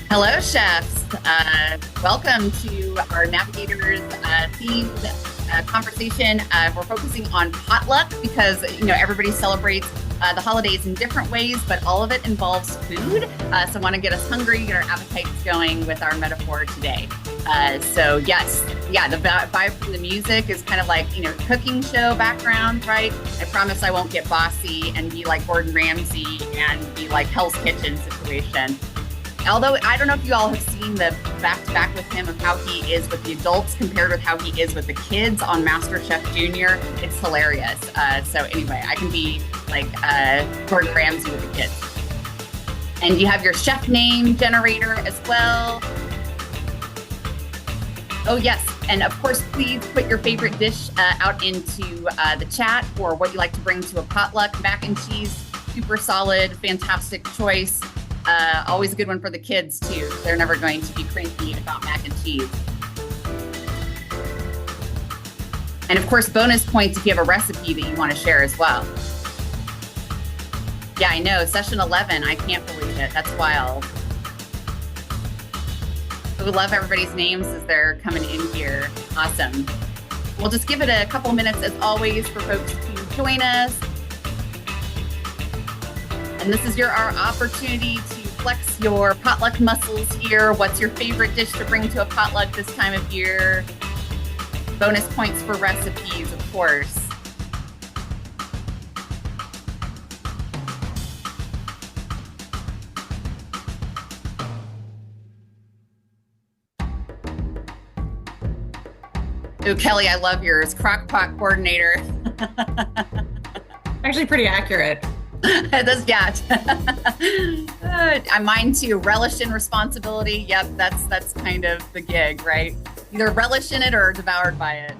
Hello, chefs. Welcome to our Navigators themed conversation. We're focusing on potluck because everybody celebrates the holidays in different ways, but all of it involves food. So, I want to get us hungry, get our appetites going with our metaphor today. So, yes, yeah, the vibe from the music is kind of like cooking show background, right? I promise I won't get bossy and be like Gordon Ramsay and be like Hell's Kitchen situation. Although I don't know if you all have seen the back to back with him of how he is with the adults compared with how he is with the kids on MasterChef Junior. It's hilarious. So anyway, I can be like Gordon Ramsay with the kids. And you have your chef name generator as well. Oh, yes. And of course, please put your favorite dish out into the chat or what you like to bring to a potluck. Mac and cheese, super solid, fantastic choice. Always a good one for the kids, too. They're never going to be cranky about mac and cheese. And of course, bonus points if you have a recipe that you want to share as well. Yeah, I know. Session 11. I can't believe it. That's wild. We love everybody's names as they're coming in here. Awesome. We'll just give it a couple minutes, as always, for folks to join us. And this is our opportunity to flex your potluck muscles here. What's your favorite dish to bring to a potluck this time of year? Bonus points for recipes, of course. Oh, Kelly, I love yours. Crock pot coordinator. Actually pretty accurate. That's yeah. I'm mine too. Relish in responsibility. Yep, that's kind of the gig, right? Either relish in it or devoured by it.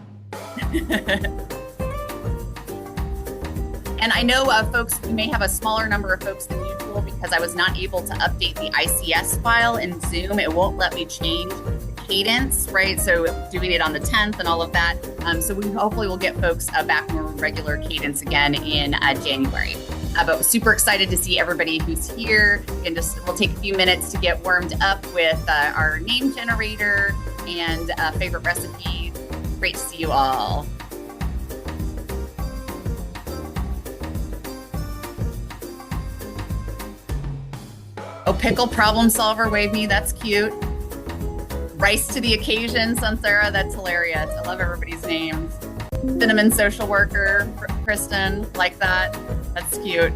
And I know folks, we may have a smaller number of folks than usual because I was not able to update the ICS file in Zoom. It won't let me change the cadence, right? So doing it on the 10th and all of that. So we hopefully will get folks back more regular cadence again in January. But super excited to see everybody who's here. And we'll take a few minutes to get warmed up with our name generator and favorite recipes. Great to see you all. Oh, pickle problem solver, wave me. That's cute. Rice to the occasion, Sunsara. That's hilarious. I love everybody's names. Cinnamon social worker, Kristen, like that. That's cute.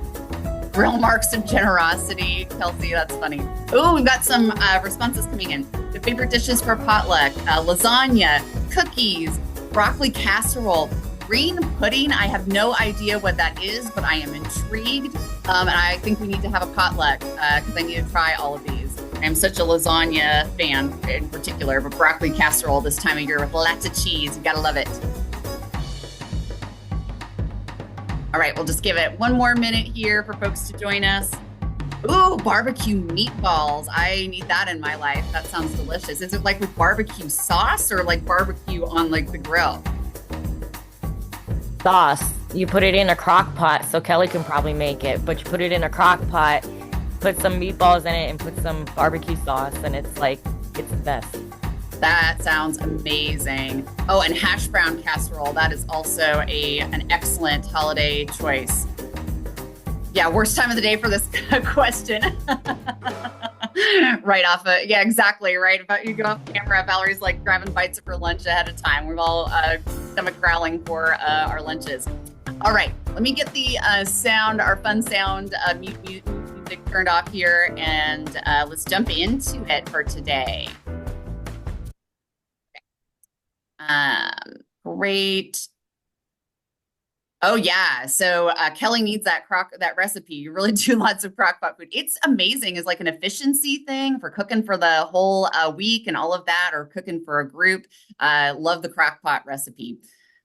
Real marks of generosity, Kelsey. That's funny. Oh, we've got some responses coming in. The favorite dishes for potluck: lasagna, cookies, broccoli casserole, green pudding. I have no idea what that is, but I am intrigued. And I think we need to have a potluck because I need to try all of these. I'm such a lasagna fan in particular, but broccoli casserole this time of year with lots of cheese. You gotta love it. All right, we'll just give it one more minute here for folks to join us. Ooh, barbecue meatballs. I need that in my life. That sounds delicious. Is it like with barbecue sauce or like barbecue on like the grill? Sauce. You put it in a crock pot, so Kelly can probably make it, but you put it in a crock pot, put some meatballs in it and put some barbecue sauce, and it's the best. That sounds amazing. Oh, and hash brown casserole. That is also an excellent holiday choice. Yeah, worst time of the day for this question. Right off of, yeah, exactly, right? About you go off camera, Valerie's like grabbing bites of her lunch ahead of time. We've all stomach growling for our lunches. All right, let me get the sound, our fun sound music turned off here, and let's jump into it for today. Great. Oh yeah. So Kelly needs that recipe. You really do lots of crock pot food. It's amazing. It's like an efficiency thing for cooking for the whole week and all of that, or cooking for a group. Love the crock pot recipe.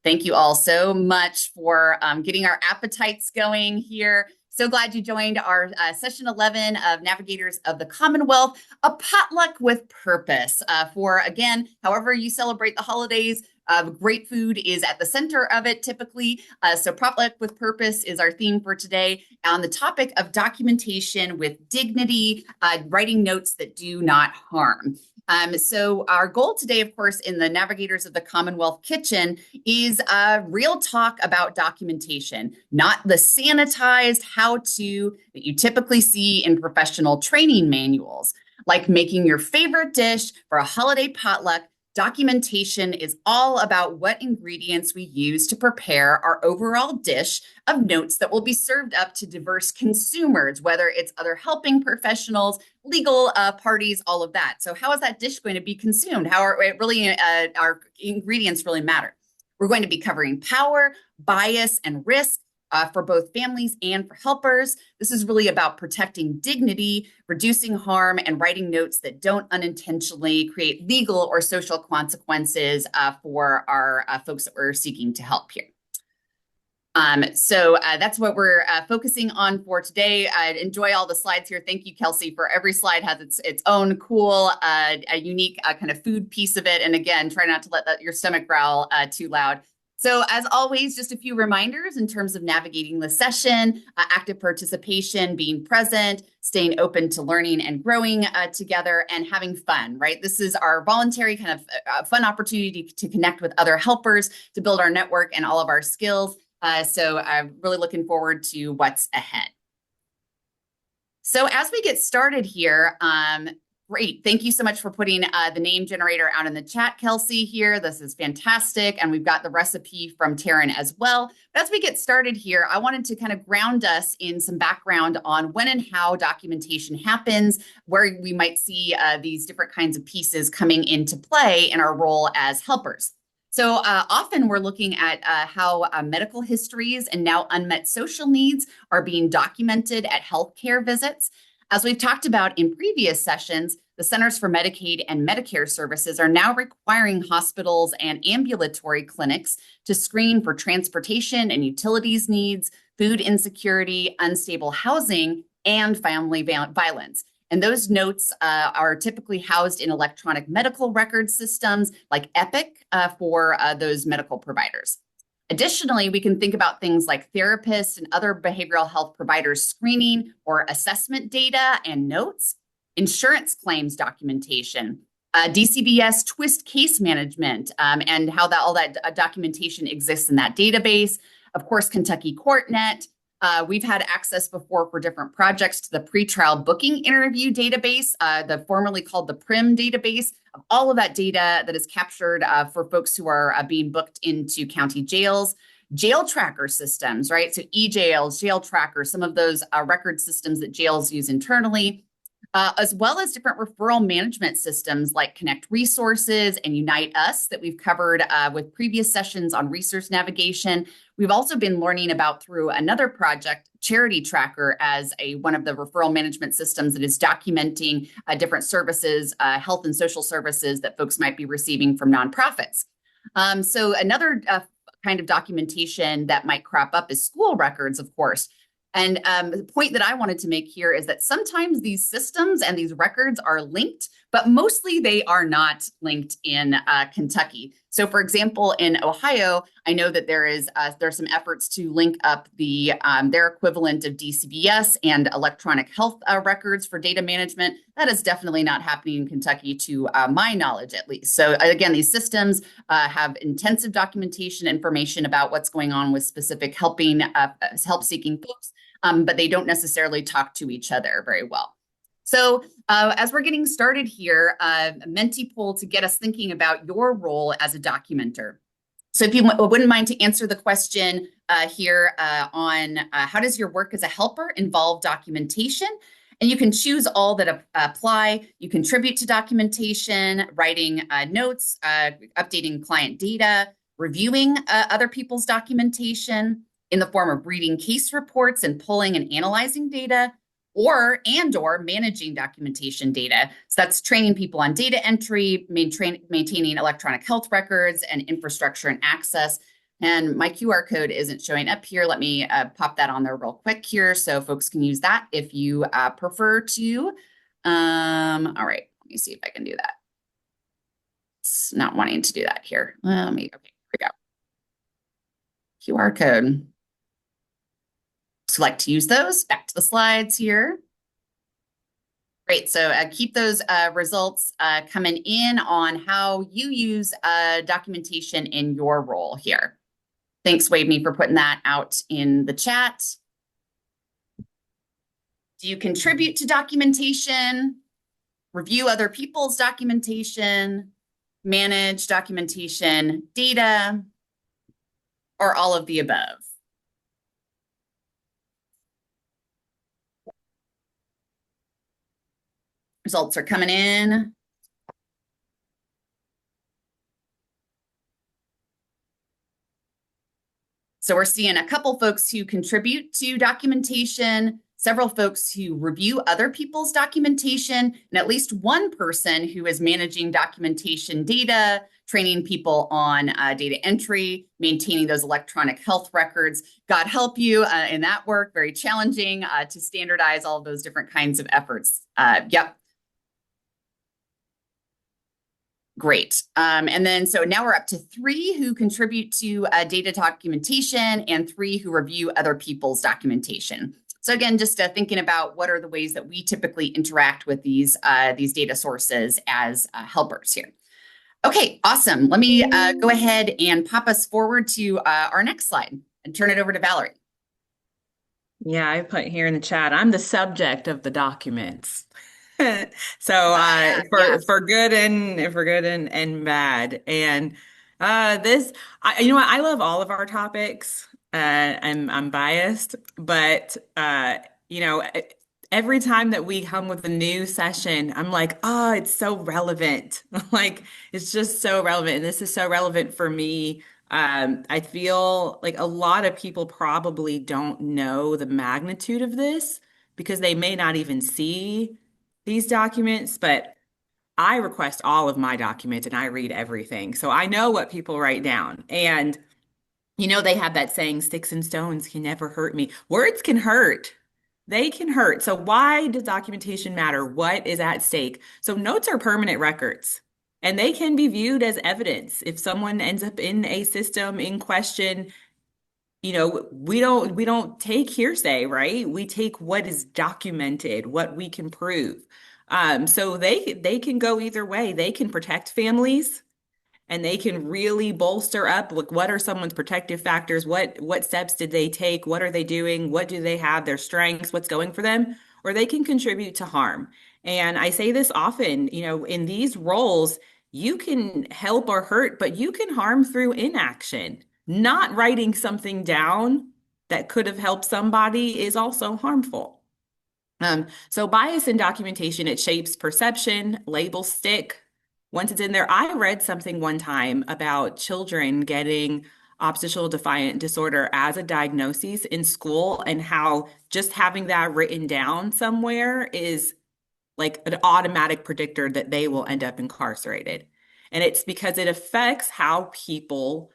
Thank you all so much for getting our appetites going here. So glad you joined our session 11 of Navigators of the Commonwealth, a potluck with purpose for, again, however you celebrate the holidays, Great food is at the center of it typically. So potluck with purpose is our theme for today on the topic of documentation with dignity, writing notes that do not harm. So our goal today, of course, in the Navigators of the Commonwealth Kitchen is real talk about documentation, not the sanitized how-to that you typically see in professional training manuals. Like making your favorite dish for a holiday potluck, documentation is all about what ingredients we use to prepare our overall dish of notes that will be served up to diverse consumers, whether it's other helping professionals, legal parties, all of that. So how is that dish going to be consumed? How are it really our ingredients really matter? We're going to be covering power, bias, and risk for both families and for helpers. This is really about protecting dignity, reducing harm, and writing notes that don't unintentionally create legal or social consequences for our folks that we're seeking to help here. So that's what we're focusing on for today. I enjoy all the slides here. Thank you, Kelsey, for every slide has its own cool, a unique kind of food piece of it. And again, try not to let your stomach growl too loud. So as always, just a few reminders in terms of navigating the session, active participation, being present, staying open to learning and growing together, and having fun, right? This is our voluntary kind of fun opportunity to connect with other helpers, to build our network and all of our skills. So I'm really looking forward to what's ahead. So as we get started here, great. Thank you so much for putting the name generator out in the chat, Kelsey, here. This is fantastic. And we've got the recipe from Taryn as well. But as we get started here, I wanted to kind of ground us in some background on when and how documentation happens, where we might see these different kinds of pieces coming into play in our role as helpers. So often we're looking at how medical histories and now unmet social needs are being documented at healthcare visits. As we've talked about in previous sessions, the Centers for Medicaid and Medicare Services are now requiring hospitals and ambulatory clinics to screen for transportation and utilities needs, food insecurity, unstable housing, and family violence. And those notes are typically housed in electronic medical record systems like Epic for those medical providers. Additionally, we can think about things like therapists and other behavioral health providers screening or assessment data and notes, insurance claims documentation, DCBS twist case management, and how all that documentation exists in that database. Of course, Kentucky CourtNet. We've had access before for different projects to the pretrial booking interview database, the formerly called the PRIM database, of all of that data that is captured for folks who are being booked into county jails, jail tracker systems, right? So e-jails, jail tracker, some of those record systems that jails use internally, as well as different referral management systems like Connect Resources and Unite Us that we've covered with previous sessions on resource navigation. We've also been learning about through another project, Charity Tracker, as one of the referral management systems that is documenting different services, health and social services that folks might be receiving from nonprofits. So another kind of documentation that might crop up is school records, of course. And the point that I wanted to make here is that sometimes these systems and these records are linked, but mostly they are not linked in Kentucky. So for example, in Ohio, I know that there's some efforts to link up their equivalent of DCBS and electronic health records for data management. That is definitely not happening in Kentucky to my knowledge, at least. So again, these systems have intensive documentation information about what's going on with specific help-seeking folks. But they don't necessarily talk to each other very well. So as we're getting started here, a Menti poll to get us thinking about your role as a documenter. So if you wouldn't mind to answer the question here on how does your work as a helper involve documentation? And you can choose all that apply. You contribute to documentation, writing notes, updating client data, reviewing other people's documentation, in the form of reading case reports and pulling and analyzing data, or managing documentation data. So that's training people on data entry, maintaining electronic health records and infrastructure and access. And my QR code isn't showing up here. Let me pop that on there real quick here so folks can use that if you prefer to. All right, let me see if I can do that. It's not wanting to do that here. Okay, here we go. QR code. Select to use those. Back to the slides here. Great. So keep those results coming in on how you use documentation in your role here. Thanks, Waveme, for putting that out in the chat. Do you contribute to documentation? Review other people's documentation? Manage documentation data? Or all of the above? Results are coming in. So we're seeing a couple folks who contribute to documentation, several folks who review other people's documentation, and at least one person who is managing documentation data, training people on data entry, maintaining those electronic health records. God help you in that work. Very challenging to standardize all of those different kinds of efforts. Yep. Great. And then so now we're up to 3 who contribute to data documentation and 3 who review other people's documentation. So again, just thinking about what are the ways that we typically interact with these data sources as helpers here. Okay, awesome. Let me go ahead and pop us forward to our next slide and turn it over to Valerie. Yeah, I put here in the chat, I'm the subject of the documents. So for good and bad. And you know what, I love all of our topics. I'm biased, but you know, every time that we come with a new session, I'm like, oh, it's so relevant. Like it's just so relevant. And this is so relevant for me. I feel like a lot of people probably don't know the magnitude of this because they may not even see these documents, but I request all of my documents and I read everything. So I know what people write down. And you know, they have that saying, sticks and stones can never hurt me. Words can hurt. They can hurt. So why does documentation matter? What is at stake? So notes are permanent records and they can be viewed as evidence. If someone ends up in a system in question, you know, we don't take hearsay, right? We take what is documented, what we can prove. So they can go either way. They can protect families and they can really bolster up like what are someone's protective factors, what steps did they take, what are they doing, what do they have, their strengths, what's going for them, or they can contribute to harm. And I say this often, you know, in these roles, you can help or hurt, but you can harm through inaction. Not writing something down that could have helped somebody is also harmful. So bias in documentation, it shapes perception, labels stick. Once it's in there, I read something one time about children getting oppositional defiant disorder as a diagnosis in school and how just having that written down somewhere is like an automatic predictor that they will end up incarcerated. And it's because it affects how people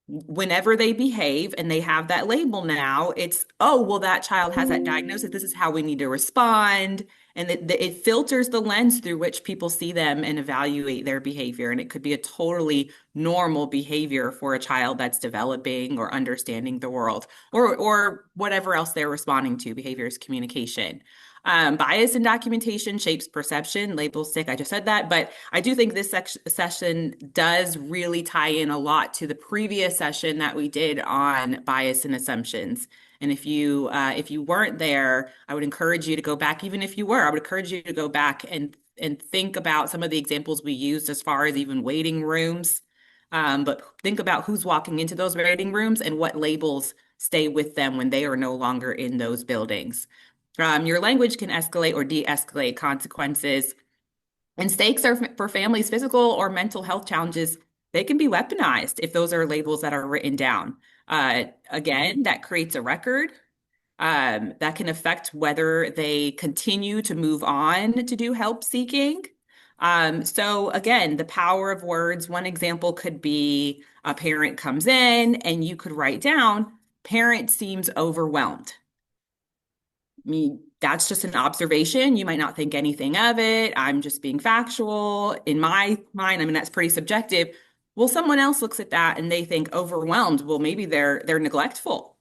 whenever they behave and they have that label now, it's, oh, well, that child has that diagnosis. This is how we need to respond. And it filters the lens through which people see them and evaluate their behavior. And it could be a totally normal behavior for a child that's developing or understanding the world or whatever else they're responding to. Behavior is communication. Bias in documentation shapes perception, labels stick. I just said that, but I do think this session does really tie in a lot to the previous session that we did on bias and assumptions. And if you weren't there, I would encourage you to go back. Even if you were, I would encourage you to go back and think about some of the examples we used as far as even waiting rooms. But think about who's walking into those waiting rooms and what labels stay with them when they are no longer in those buildings. Your language can escalate or de-escalate consequences. And stakes are for families' physical or mental health challenges. They can be weaponized if those are labels that are written down. Again, that creates a record that can affect whether they continue to move on to do help seeking. So again, the power of words. One example could be a parent comes in and you could write down, parent seems overwhelmed. that's just an observation. You might not think anything of it. I'm just being factual. In my mind, I mean, that's pretty subjective. Well, someone else looks at that and they think overwhelmed. Well, maybe they're neglectful.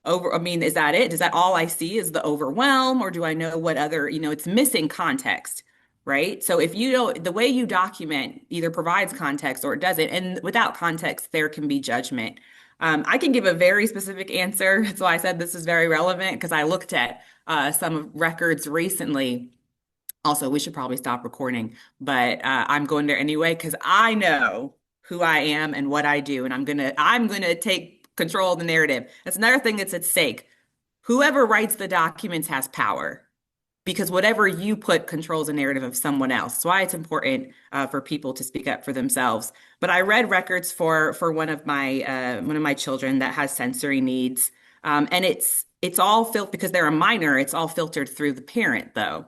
I mean, is that it? Is that all I see is the overwhelm, or do I know what other, it's missing context, right? So if you don't, the way you document either provides context or it doesn't, and without context, there can be judgment. I can give a very specific answer. That's why I said this is very relevant because I looked at some records recently. Also, we should probably stop recording, but I'm going there anyway because I know who I am and what I do, and I'm gonna take control of the narrative. That's another thing that's at stake. Whoever writes the documents has power because whatever you put controls a narrative of someone else. That's why it's important for people to speak up for themselves. But I read records for one of my children that has sensory needs, and it's all filtered because they're a minor. It's all filtered through the parent, though.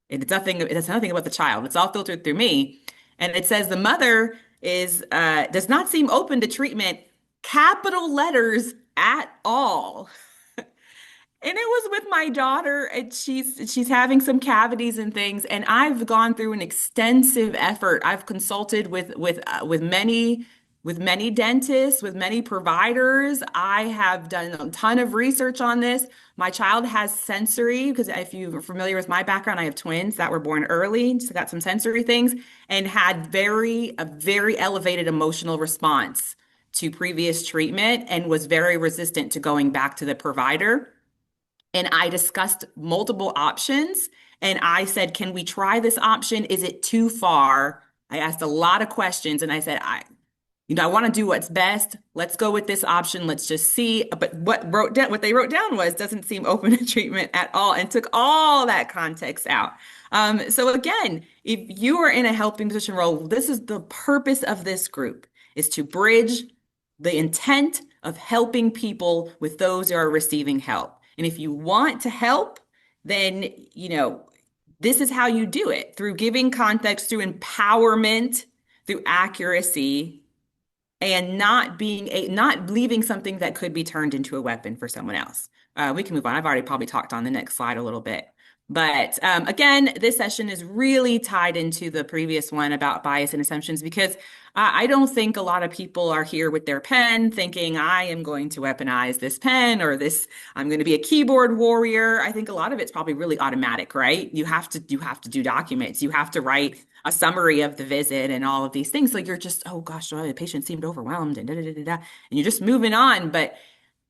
It's nothing. It's nothing about the child. It's all filtered through me, and it says the mother is does not seem open to treatment. Capital letters at all. And it was with my daughter, and she's having some cavities and things, and I've gone through an extensive effort. I've consulted with many dentists, with many providers. I have done a ton of research on this. My child has sensory, because if you're familiar with my background, I have twins that were born early, so got some sensory things, and had a very elevated emotional response to previous treatment and was very resistant to going back to the provider. And I discussed multiple options. And I said, can we try this option? Is it too far? I asked a lot of questions and I said, I want to do what's best. Let's go with this option. Let's just see. But what they wrote down was doesn't seem open to treatment at all and took all that context out. So again, if you are in a helping position role, this is the purpose of this group is to bridge the intent of helping people with those who are receiving help. And if you want to help, then, this is how you do it through giving context, through empowerment, through accuracy, and not leaving something that could be turned into a weapon for someone else. We can move on. I've already probably talked on the next slide a little bit. But again, this session is really tied into the previous one about bias and assumptions because I don't think a lot of people are here with their pen thinking I am going to weaponize this pen or I'm going to be a keyboard warrior. I think a lot of it's probably really automatic, right? You have to do documents. You have to write a summary of the visit and all of these things. Like you're just, oh gosh, the patient seemed overwhelmed and and you're just moving on. But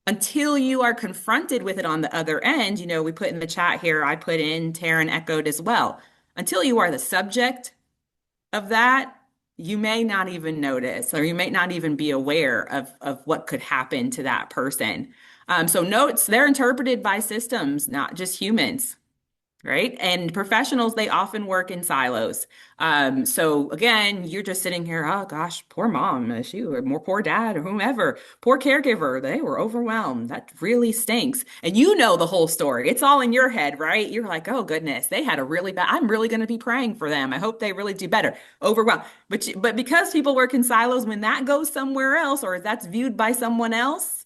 until you are confronted with it on the other end, we put in the chat here, I put in, Taryn echoed as well. Until you are the subject of that, you may not even notice, or you may not even be aware of what could happen to that person. So notes, they're interpreted by systems, not just humans. Right. And professionals, they often work in silos. So again, you're just sitting here, oh gosh, poor mom, or more poor dad or whomever, poor caregiver, they were overwhelmed. That really stinks. And you know the whole story. It's all in your head, right? You're like, oh goodness, they had a really bad, I'm really going to be praying for them. I hope they really do better. Overwhelmed. But because people work in silos, when that goes somewhere else or that's viewed by someone else,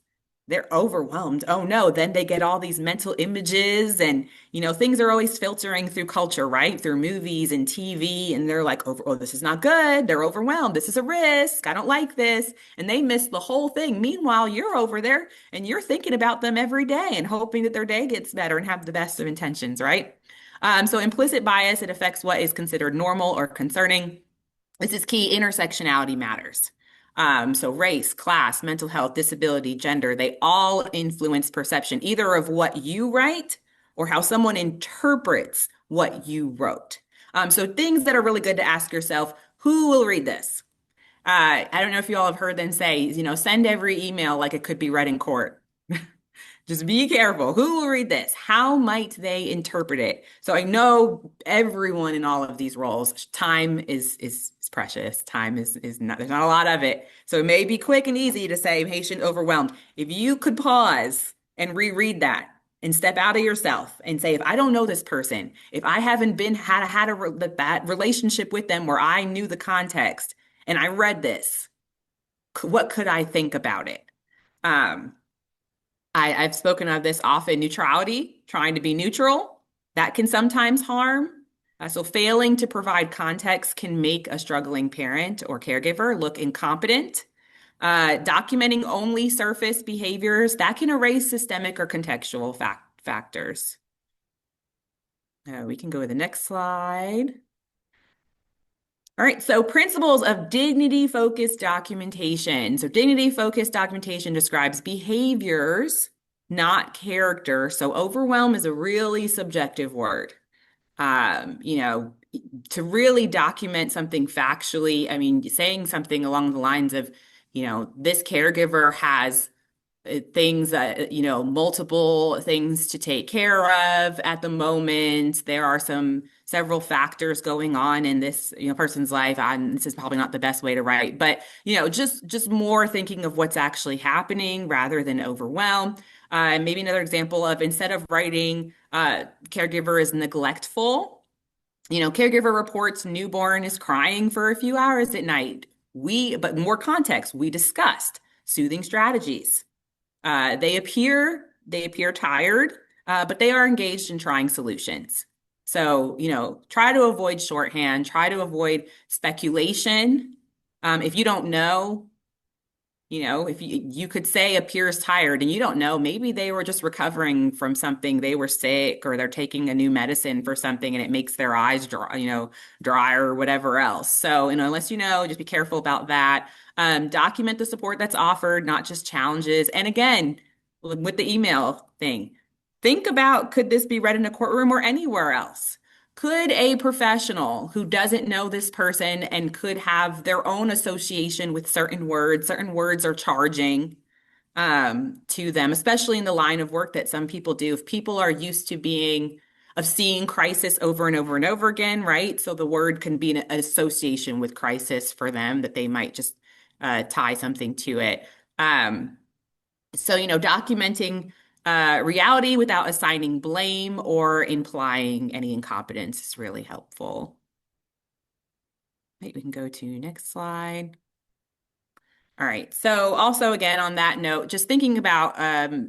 they're overwhelmed. Oh no, then they get all these mental images and, things are always filtering through culture, right? Through movies and TV. And they're like, oh, this is not good. They're overwhelmed. This is a risk. I don't like this. And they miss the whole thing. Meanwhile, you're over there and you're thinking about them every day and hoping that their day gets better and have the best of intentions, right? So implicit bias, it affects what is considered normal or concerning. This is key. Intersectionality matters. So race, class, mental health, disability, gender, they all influence perception, either of what you write or how someone interprets what you wrote. So things that are really good to ask yourself, who will read this? I don't know if you all have heard them say, send every email like it could be read in court. Just be careful. Who will read this? How might they interpret it? So I know everyone in all of these roles, time is precious. Time is not, there's not a lot of it. So it may be quick and easy to say patient overwhelmed. If you could pause and reread that and step out of yourself and say, if I don't know this person, if I haven't had that relationship with them where I knew the context and I read this, what could I think about it? I've spoken of this often, neutrality, trying to be neutral, that can sometimes harm. So failing to provide context can make a struggling parent or caregiver look incompetent. Documenting only surface behaviors, that can erase systemic or contextual factors. We can go to the next slide. All right, so principles of dignity-focused documentation. So dignity-focused documentation describes behaviors, not character. So overwhelm is a really subjective word. You know, to really document something factually, I mean, saying something along the lines of, you know, this caregiver has things that, you know, multiple things to take care of at the moment. There are several factors going on in this, you know, person's life. And this is probably not the best way to write, but, you know, just more thinking of what's actually happening rather than overwhelm. Maybe another example of, instead of writing caregiver is neglectful, you know, caregiver reports newborn is crying for a few hours at night. But more context, we discussed soothing strategies. They appear tired, but they are engaged in trying solutions. So, you know, try to avoid shorthand, try to avoid speculation. If you don't know, you know, if you could say appears tired and you don't know, maybe they were just recovering from something, they were sick, or they're taking a new medicine for something and it makes their eyes dry, you know, dry or whatever else. So, you know, unless you know, just be careful about that. Document the support that's offered, not just challenges. And again, with the email thing, think about, could this be read in a courtroom or anywhere else? Could a professional who doesn't know this person and could have their own association with certain words are charging to them, especially in the line of work that some people do. If people are used to seeing crisis over and over and over again, right? So the word can be an association with crisis for them, that they might just tie something to it. So, you know, documenting reality without assigning blame or implying any incompetence is really helpful. Right, we can go to next slide. All right. So also, again, on that note, just thinking about,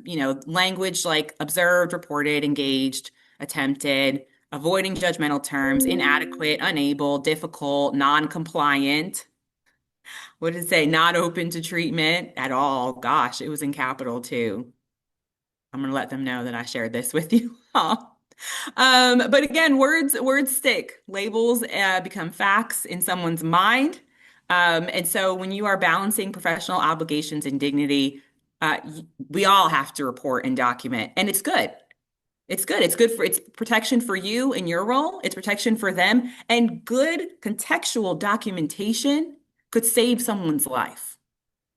you know, language like observed, reported, engaged, attempted, avoiding judgmental terms, inadequate, unable, difficult, non-compliant. What did it say? Not open to treatment at all. Gosh, it was in capital too. I'm going to let them know that I shared this with you all. But again, words stick. Labels become facts in someone's mind. And so when you are balancing professional obligations and dignity, we all have to report and document. And it's good. It's good. It's protection for you in your role. It's protection for them. And good contextual documentation could save someone's life.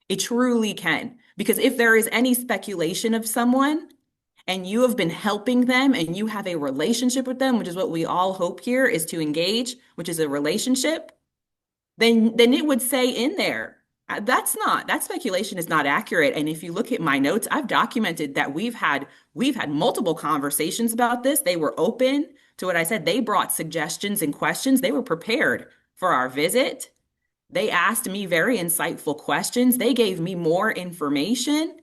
It truly can. Because if there is any speculation of someone and you have been helping them and you have a relationship with them, which is what we all hope here is to engage, which is a relationship, then it would say in there, that speculation is not accurate. And if you look at my notes, I've documented that we've had multiple conversations about this. They were open to what I said. They brought suggestions and questions. They were prepared for our visit. They asked me very insightful questions. They gave me more information.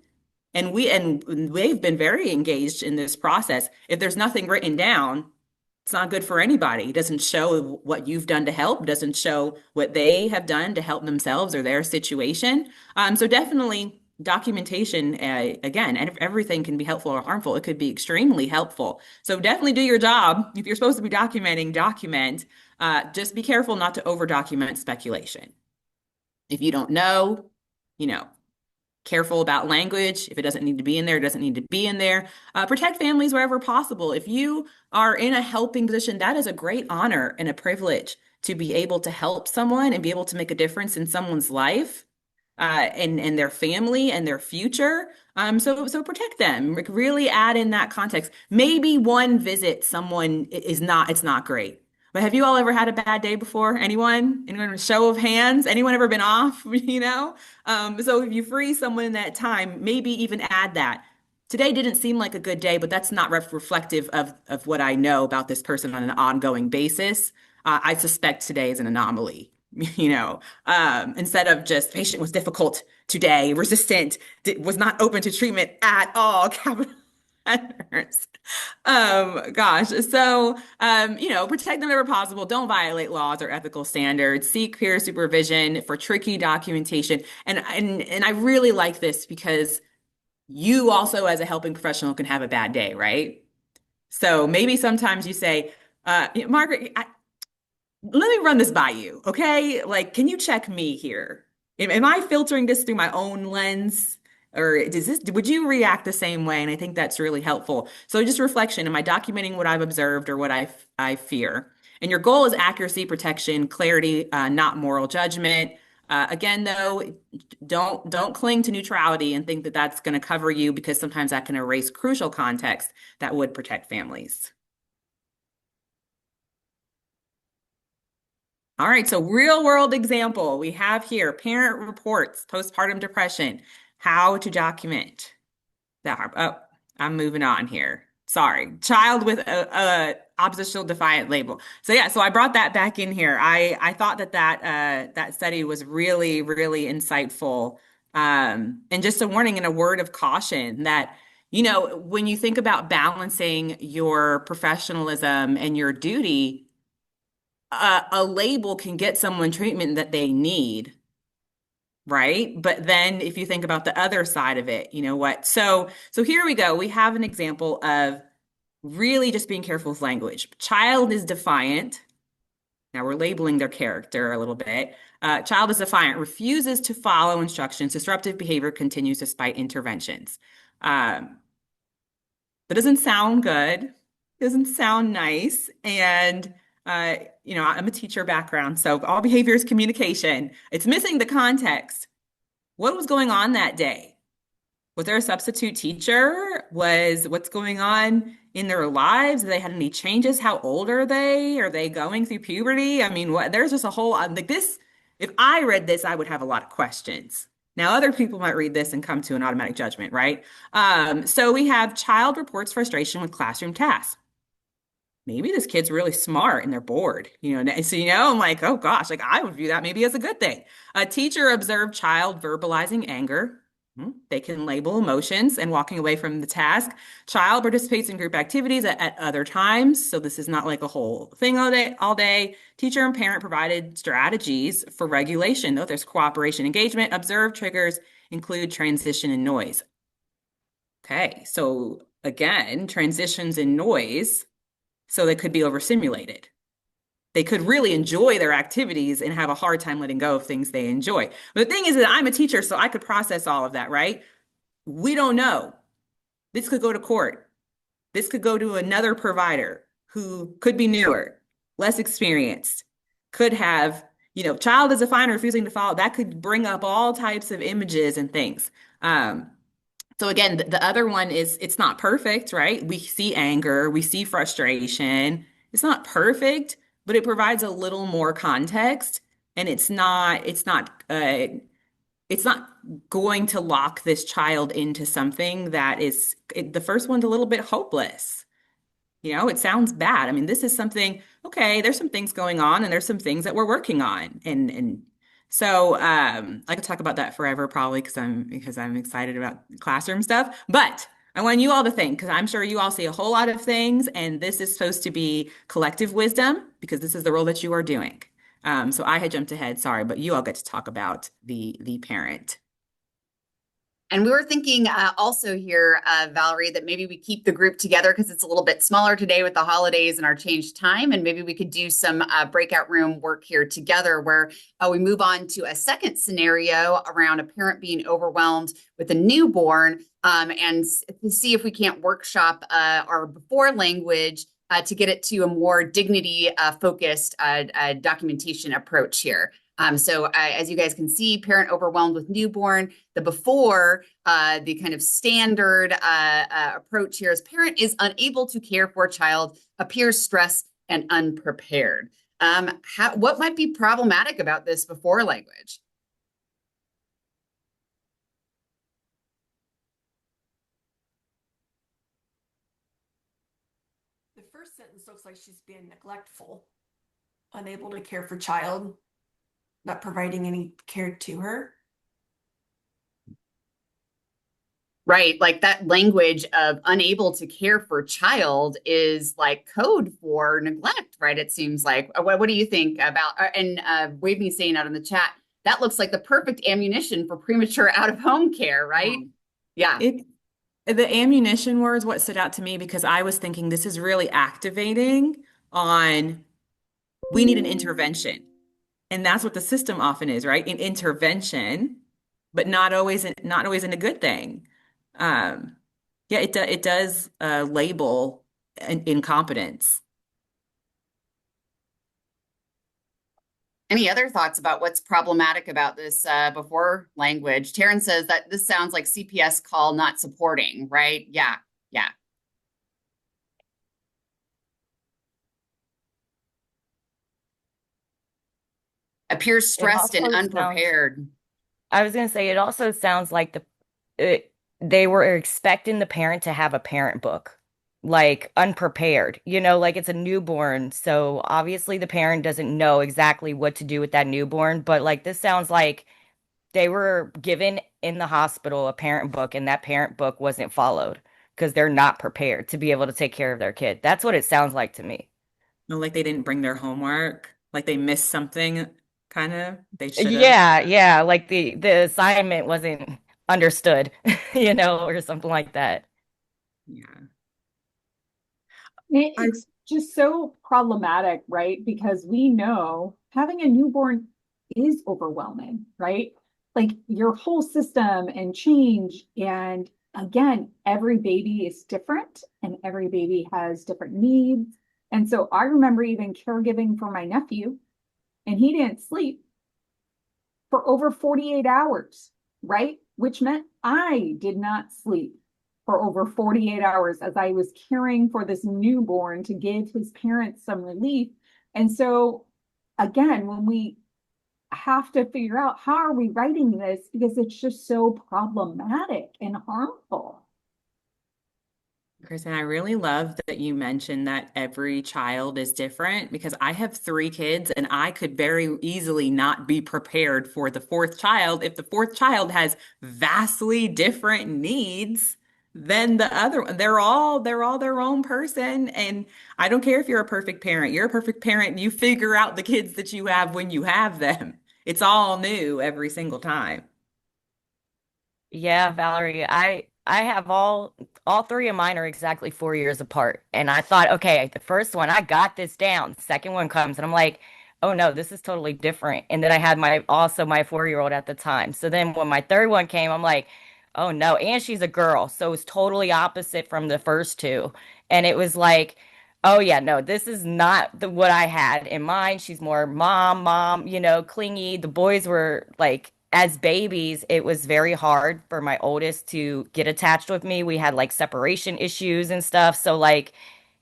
And they've been very engaged in this process. If there's nothing written down, it's not good for anybody. It doesn't show what you've done to help. It doesn't show what they have done to help themselves or their situation. So definitely documentation, again, and everything can be helpful or harmful. It could be extremely helpful. So definitely do your job. If you're supposed to be documenting, document. Just be careful not to over document speculation. If you don't know, you know, careful about language. If it doesn't need to be in there, it doesn't need to be in there. Protect families wherever possible. If you are in a helping position, that is a great honor and a privilege to be able to help someone and be able to make a difference in someone's life, and their family and their future. So protect them. Really add in that context. Maybe one visit, it's not great. But have you all ever had a bad day before? Anyone? Anyone? Show of hands? Anyone ever been off? You know? So if you free someone in that time, maybe even add that. Today didn't seem like a good day, but that's not reflective of what I know about this person on an ongoing basis. I suspect today is an anomaly. instead of just patient was difficult today, resistant, was not open to treatment at all, capital letters. Gosh. So, protect them whenever possible. Don't violate laws or ethical standards. Seek peer supervision for tricky documentation. And I really like this because you also, as a helping professional, can have a bad day, right? So maybe sometimes you say, Margaret, let me run this by you, okay? Like, can you check me here? Am I filtering this through my own lens? Or would you react the same way? And I think that's really helpful. So just reflection, am I documenting what I've observed or what I fear? And your goal is accuracy, protection, clarity, not moral judgment. Again, though, don't cling to neutrality and think that that's going to cover you, because sometimes that can erase crucial context that would protect families. All right, so real world example we have here, parent reports postpartum depression, how to document that. Oh, I'm moving on here. Sorry, child with a oppositional defiant label. So yeah, so I brought that back in here. I thought that study was really insightful. And just a warning and a word of caution that, when you think about balancing your professionalism and your duty, a label can get someone treatment that they need, right? But then if you think about the other side of it, you know what? So here we go. We have an example of really just being careful with language. Child is defiant. Now we're labeling their character a little bit. Child is defiant, refuses to follow instructions. Disruptive behavior continues despite interventions. That doesn't sound good. Doesn't sound nice. And I'm a teacher background, so all behavior is communication. It's missing the context. What was going on that day? Was there a substitute teacher? What's going on in their lives? Have they had any changes? How old are they? Are they going through puberty? I mean, there's just a whole like this. If I read this, I would have a lot of questions. Now, other people might read this and come to an automatic judgment, right? So we have child reports frustration with classroom tasks. Maybe this kid's really smart and they're bored, and so, I'm like, oh gosh, like I would view that maybe as a good thing. A teacher observed child verbalizing anger. They can label emotions and walking away from the task. Child participates in group activities at other times. So this is not like a whole thing all day. Teacher and parent provided strategies for regulation. Though there's cooperation, engagement, observed triggers include transition and noise. Okay, so again, transitions and noise. So they could be overstimulated. They could really enjoy their activities and have a hard time letting go of things they enjoy. But the thing is that I'm a teacher, so I could process all of that, right? We don't know. This could go to court. This could go to another provider who could be newer, less experienced, could have, child is a fine refusing to follow. That could bring up all types of images and things. So again, the other one is it's not perfect, right? We see anger, we see frustration. It's not perfect, but it provides a little more context, and it's not going to lock this child into something that is the first one's a little bit hopeless. It sounds bad. I mean, this is something, okay, there's some things going on and there's some things that we're working on. And so I could talk about that forever probably because I'm excited about classroom stuff. But I want you all to think, because I'm sure you all see a whole lot of things, and this is supposed to be collective wisdom because this is the role that you are doing. So I had jumped ahead, sorry, but you all get to talk about the parent. And we were thinking also here, Valerie, that maybe we keep the group together because it's a little bit smaller today with the holidays and our changed time. And maybe we could do some breakout room work here together where we move on to a second scenario around a parent being overwhelmed with a newborn and see if we can't workshop our before language to get it to a more dignity focused documentation approach here. So as you guys can see, parent overwhelmed with newborn. The before, the kind of standard approach here is parent is unable to care for child, appears stressed and unprepared. What might be problematic about this before language? The first sentence looks like she's being neglectful, unable to care for child. not providing any care to her. Right. Like that language of unable to care for child is like code for neglect, right? It seems like. What do you think about, and Waveney's saying out in the chat, that looks like the perfect ammunition for premature out of home care, right? Yeah. It the ammunition words what stood out to me because I was thinking this is really activating on we need an intervention. And that's what the system often is, right? An intervention, but not always in a good thing. Um, yeah, it does label incompetence. Any other thoughts about what's problematic about this before language? Taryn says that this sounds like CPS call not supporting, right? Yeah. Yeah. Appears It stressed and also sounds, unprepared. I was going to say, it also sounds like they were expecting the parent to have a parent book, like unprepared, like it's a newborn. So obviously the parent doesn't know exactly what to do with that newborn. But like this sounds like they were given in the hospital a parent book and that parent book wasn't followed because they're not prepared to be able to take care of their kid. That's what it sounds like to me. Like they didn't bring their homework, like they missed something, kind of. They should have. Yeah, yeah, like the assignment wasn't understood, or something like that. Yeah. I It's just so problematic, right? Because we know having a newborn is overwhelming, right? Like your whole system and change. And again, every baby is different and every baby has different needs. And so I remember even caregiving for my nephew, and he didn't sleep for over 48 hours, right? Which meant I did not sleep for over 48 hours as I was caring for this newborn to give his parents some relief. And so, again, when we have to figure out how are we writing this because it's just so problematic and harmful. Kristen, I really love that you mentioned that every child is different because I have three kids and I could very easily not be prepared for the fourth child if the fourth child has vastly different needs than the other one. They're all their own person. And I don't care if you're a perfect parent. You're a perfect parent. You figure out the kids that you have when you have them. It's all new every single time. Yeah, Valerie, I have all three of mine are exactly 4 years apart. And I thought, okay, the first one, I got this down. Second one comes and I'm like, oh no, this is totally different. And then I had my 4-year-old at the time. So then when my third one came, I'm like, oh no, and she's a girl. So it's totally opposite from the first two. And it was like, oh yeah, no, this is not what I had in mind. She's more mom, clingy. The boys were like, as babies, it was very hard for my oldest to get attached with me. We had like separation issues and stuff. So like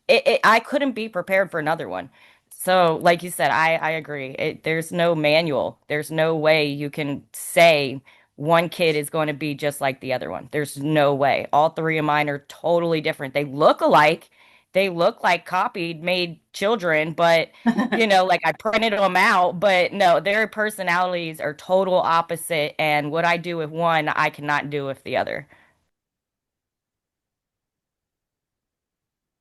I couldn't be prepared for another one. So like you said, I agree. There's no manual. There's no way you can say one kid is going to be just like the other one. There's no way. All three of mine are totally different. They look alike. They look like copied, made children, but like I printed them out, but no, their personalities are total opposite. And what I do with one, I cannot do with the other.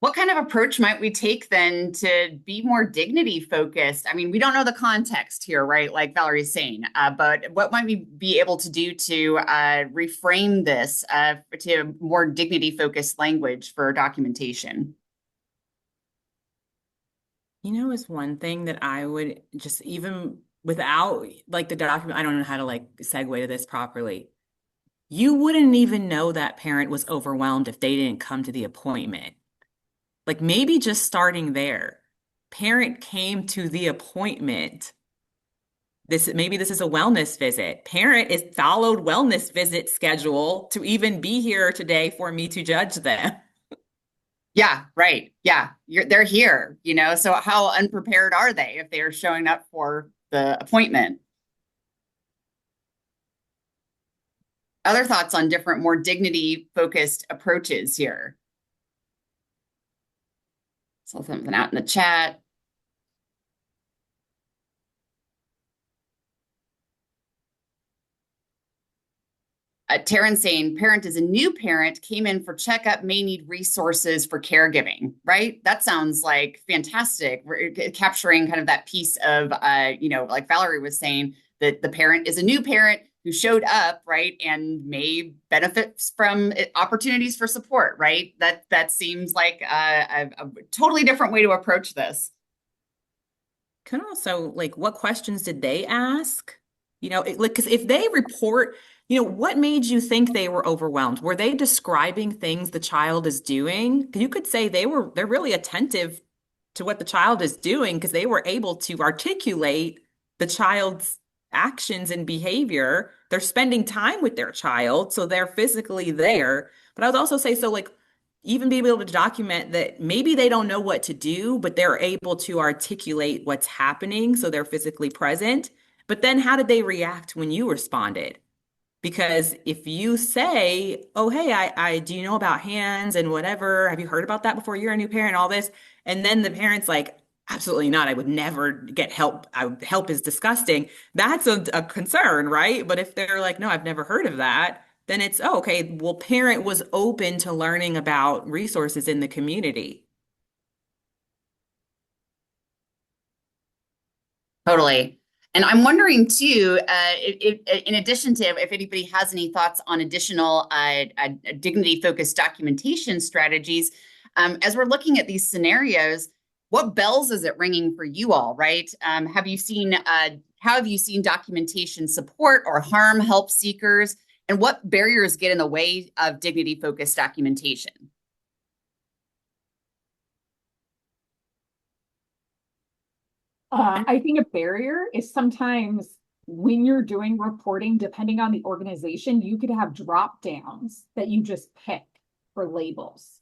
What kind of approach might we take then to be more dignity focused? I mean, we don't know the context here, right? Like Valerie's saying, but what might we be able to do to reframe this to more dignity focused language for documentation? Is one thing that I would just even without like the document, I don't know how to like segue to this properly. You wouldn't even know that parent was overwhelmed if they didn't come to the appointment. Like maybe just starting there. Parent came to the appointment. This is a wellness visit. Parent is followed wellness visit schedule to even be here today for me to judge them. Yeah, right. Yeah, they're here, so how unprepared are they if they are showing up for the appointment? Other thoughts on different, more dignity focused approaches here? Saw something out in the chat. Taryn saying parent is a new parent, came in for checkup, may need resources for caregiving, right? That sounds like fantastic. We're capturing kind of that piece of, like Valerie was saying, that the parent is a new parent who showed up, right, and may benefit from opportunities for support, right? That seems like a totally different way to approach this. Can also, like, what questions did they ask? Like, because if they report, what made you think they were overwhelmed? Were they describing things the child is doing? 'Cause you could say they're really attentive to what the child is doing because they were able to articulate the child's actions and behavior. They're spending time with their child, so they're physically there. But I would also say, so like, even being able to document that maybe they don't know what to do, but they're able to articulate what's happening, so they're physically present. But then how did they react when you responded? Because if you say, "Oh, hey, I do you know about hands and whatever? Have you heard about that before? You're a new parent, all this," and then the parent's like, "Absolutely not. I would never get help. Help is disgusting." That's a concern, right? But if they're like, "No, I've never heard of that," then it's, oh, okay. Well, parent was open to learning about resources in the community. Totally. And I'm wondering too, in addition to if anybody has any thoughts on additional dignity-focused documentation strategies, as we're looking at these scenarios, what bells is it ringing for you all, right? How have you seen documentation support or harm help seekers, and what barriers get in the way of dignity-focused documentation? I think a barrier is sometimes when you're doing reporting, depending on the organization, you could have drop downs that you just pick for labels.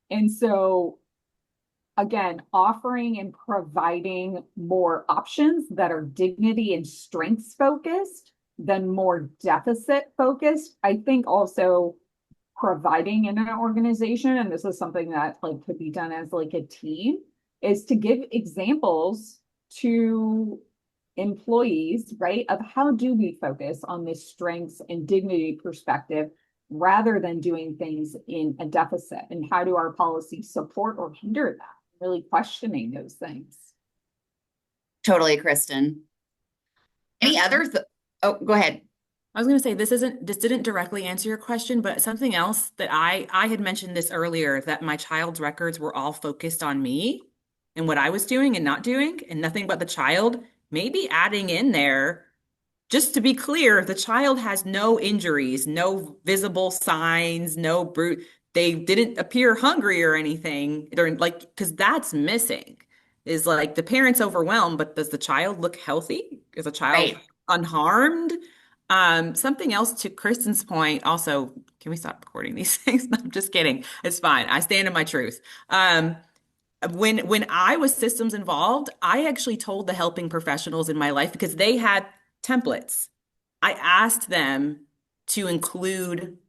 And so, again, offering and providing more options that are dignity and strengths focused than more deficit focused. I think also providing in an organization, and this is something that like could be done as like a team, is to give examples to employees, right, of how do we focus on this strengths and dignity perspective rather than doing things in a deficit, and how do our policies support or hinder that? Really questioning those things. Totally, Kristen. Any others? Oh, go ahead. I was going to say this didn't directly answer your question, but something else that I had mentioned this earlier, that my child's records were all focused on me and what I was doing and not doing and nothing but the child. Maybe adding in there, just to be clear, the child has no injuries, no visible signs, no brute. They didn't appear hungry or anything. They're like, because that's missing. Is like the parent's overwhelmed, but does the child look healthy? Is the child Right. unharmed? Something else to Kristen's point, also, can we stop recording these things? No, I'm just kidding. It's fine. I stand in my truth. When I was systems involved, I actually told the helping professionals in my life because they had templates. I asked them to include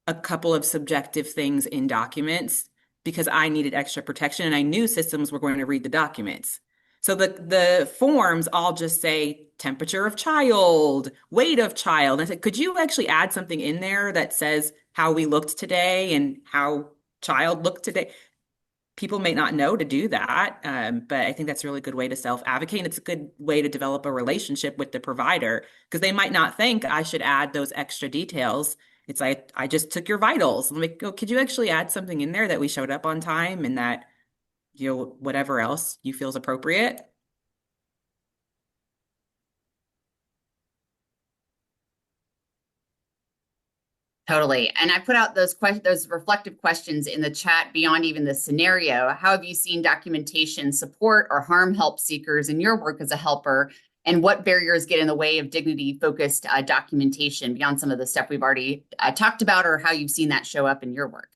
a couple of subjective things in documents because I needed extra protection and I knew systems were going to read the documents. So the forms all just say temperature of child, weight of child. And I said, could you actually add something in there that says how we looked today and how child looked today? People may not know to do that, but I think that's a really good way to self-advocate. And it's a good way to develop a relationship with the provider because they might not think I should add those extra details. It's like, I just took your vitals. I'm like, oh, could you actually add something in there that we showed up on time and that, whatever else you feel is appropriate? Totally. And I put out those reflective questions in the chat beyond even the scenario. How have you seen documentation support or harm help seekers in your work as a helper? And what barriers get in the way of dignity-focused documentation beyond some of the stuff we've already talked about, or how you've seen that show up in your work?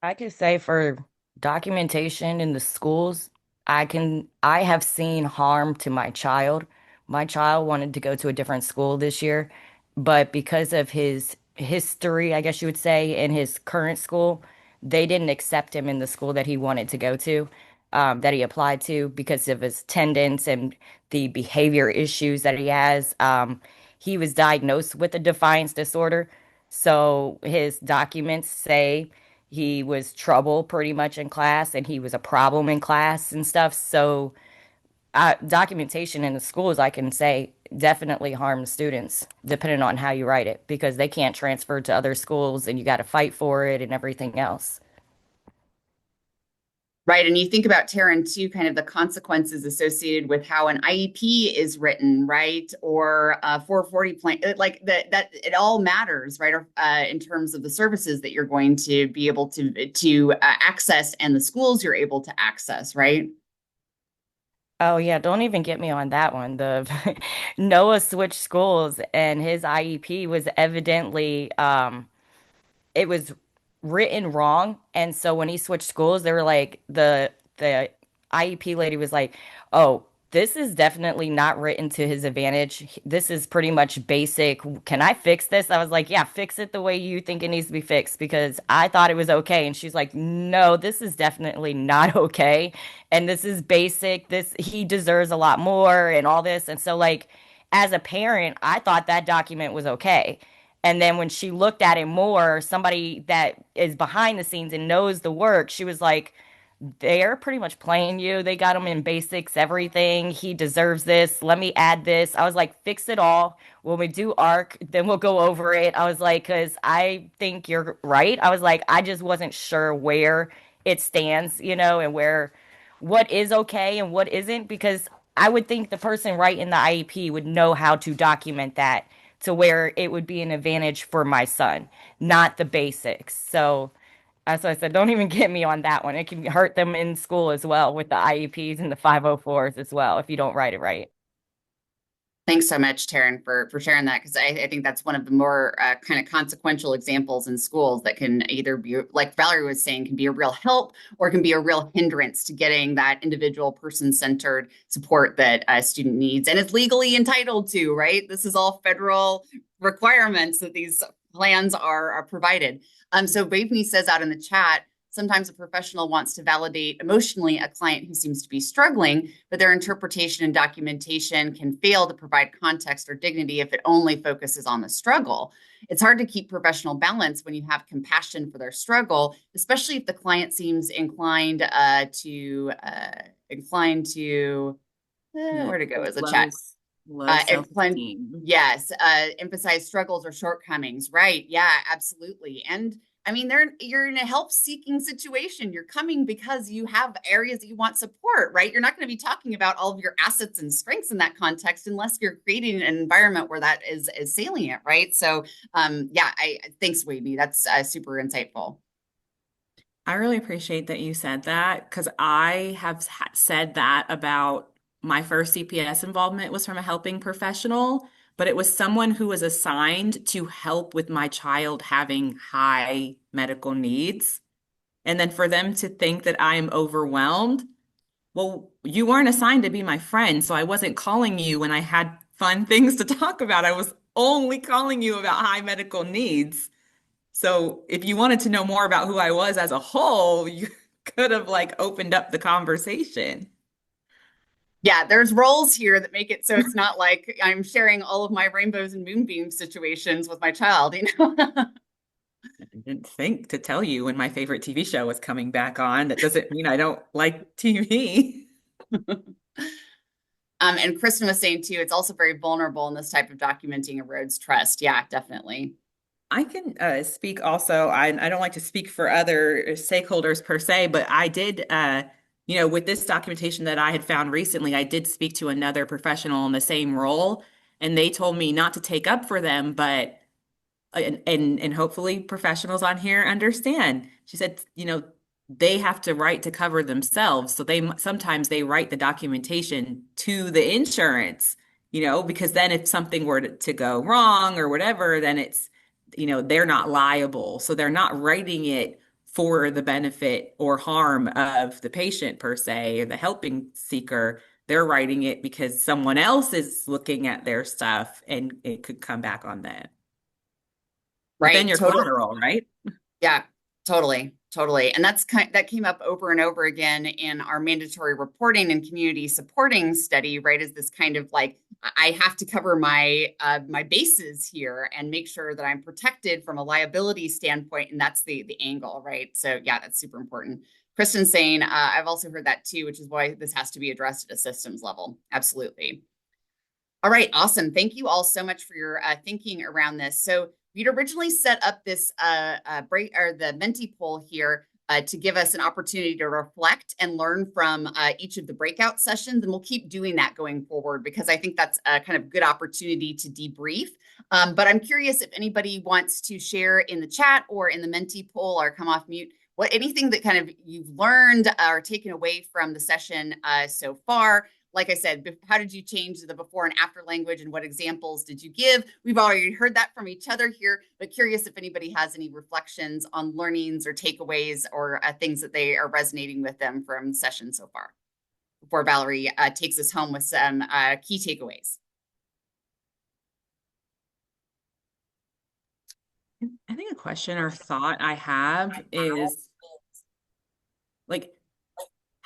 I could say for documentation in the schools, I have seen harm to my child. My child wanted to go to a different school this year, but because of his history, I guess you would say, in his current school. They didn't accept him in the school that he wanted to go to, that he applied to because of his attendance and the behavior issues that he has. He was diagnosed with a defiance disorder. So his documents say he was trouble pretty much in class and he was a problem in class and stuff. So documentation in the schools, I can say, definitely harms students, depending on how you write it, because they can't transfer to other schools and you got to fight for it and everything else. Right. And you think about, Taryn, too, kind of the consequences associated with how an IEP is written, right? Or a 440 plan, like that it all matters, right? In terms of the services that you're going to be able to access and the schools you're able to access, right? Oh yeah, don't even get me on that one. The Noah switched schools and his IEP was evidently it was written wrong. And so when he switched schools, they were like the IEP lady was like, "Oh, this is definitely not written to his advantage. This is pretty much basic. Can I fix this?" I was like, "Yeah, fix it the way you think it needs to be fixed because I thought it was okay." And she's like, "No, this is definitely not okay. And this is basic. This he deserves a lot more and all this." And so like as a parent, I thought that document was okay. And then when she looked at it more, somebody that is behind the scenes and knows the work, she was like, they're pretty much playing you. They got him in basics, everything. He deserves this. Let me add this. I was like, fix it all. When we do ARC, then we'll go over it. I was like, because I think you're right. I was like, I just wasn't sure where it stands, and what is okay and what isn't, because I would think the person writing the IEP would know how to document that to where it would be an advantage for my son, not the basics. So that's why I said, don't even get me on that one. It can hurt them in school as well with the IEPs and the 504s as well if you don't write it right. Thanks so much, Taryn, for sharing that, because I think that's one of the more kind of consequential examples in schools that can either be, like Valerie was saying, can be a real help or can be a real hindrance to getting that individual person-centered support that a student needs and is legally entitled to, right? This is all federal requirements that these plans are provided. So Braveny says out in the chat, sometimes a professional wants to validate emotionally a client who seems to be struggling, but their interpretation and documentation can fail to provide context or dignity if it only focuses on the struggle. It's hard to keep professional balance when you have compassion for their struggle, especially if the client seems inclined where to go as a chat. Low Inclined, self-esteem. yes, emphasize struggles or shortcomings, right? Yeah, absolutely. And I mean, you're in a help-seeking situation. You're coming because you have areas that you want support, right? You're not going to be talking about all of your assets and strengths in that context unless you're creating an environment where that is salient, right? So, yeah, thanks, Wadney. That's super insightful. I really appreciate that you said that because I have said that about my first CPS involvement was from a helping professional, but it was someone who was assigned to help with my child having high medical needs. And then for them to think that I am overwhelmed, well, you weren't assigned to be my friend, so I wasn't calling you when I had fun things to talk about. I was only calling you about high medical needs. So if you wanted to know more about who I was as a whole, you could have like opened up the conversation. Yeah, there's roles here that make it so it's not like I'm sharing all of my rainbows and moonbeam situations with my child, I didn't think to tell you when my favorite TV show was coming back on. That doesn't mean I don't like TV. And Kristen was saying too, it's also very vulnerable in this type of documenting erodes trust. Yeah, definitely. I can speak also. I don't like to speak for other stakeholders per se, but I did, with this documentation that I had found recently, I did speak to another professional in the same role, and they told me not to take up for them, but and hopefully professionals on here understand. She said, they have to write to cover themselves, so sometimes they write the documentation to the insurance, because then if something were to go wrong or whatever, then it's they're not liable. So they're not writing it for the benefit or harm of the patient per se, or the helping seeker. They're writing it because someone else is looking at their stuff and it could come back on them. but then Right. you're Totally. collateral, right? Yeah, totally, totally. And that came up over and over again in our mandatory reporting and community supporting study, right? Is this kind of like I have to cover my bases here and make sure that I'm protected from a liability standpoint, and that's the angle, right? So yeah, that's super important. Kristen's saying I've also heard that too, which is why this has to be addressed at a systems level. Absolutely. All right, awesome. Thank you all so much for your thinking around this. So we'd originally set up this break or the Menti poll here to give us an opportunity to reflect and learn from each of the breakout sessions, and we'll keep doing that going forward because I think that's a kind of good opportunity to debrief. But I'm curious if anybody wants to share in the chat or in the Menti poll or come off mute what anything that kind of you've learned or taken away from the session so far. Like I said, how did you change the before and after language and what examples did you give? We've already heard that from each other here, but curious if anybody has any reflections on learnings or takeaways or things that they are resonating with them from the session so far. Before Valerie takes us home with some key takeaways. I think a question or thought I have is like,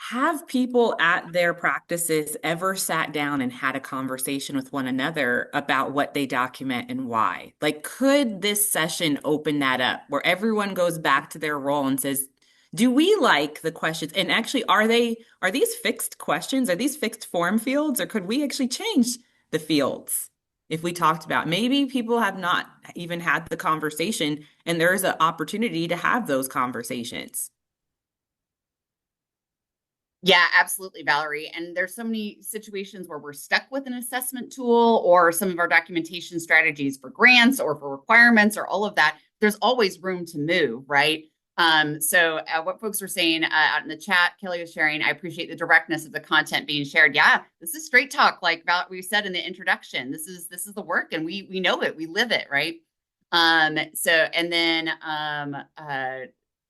have people at their practices ever sat down and had a conversation with one another about what they document and why? Like, could this session open that up where everyone goes back to their role and says, do we like the questions? And actually, are these fixed questions? Are these fixed form fields? Or could we actually change the fields? If we talked about maybe people have not even had the conversation and there's an opportunity to have those conversations. Yeah, absolutely, Valerie. And there's so many situations where we're stuck with an assessment tool or some of our documentation strategies for grants or for requirements or all of that. There's always room to move, right? So what folks were saying out in the chat, Kelly was sharing, I appreciate the directness of the content being shared. Yeah, this is straight talk, like we said in the introduction. This is the work, and we know it, we live it, right? So and then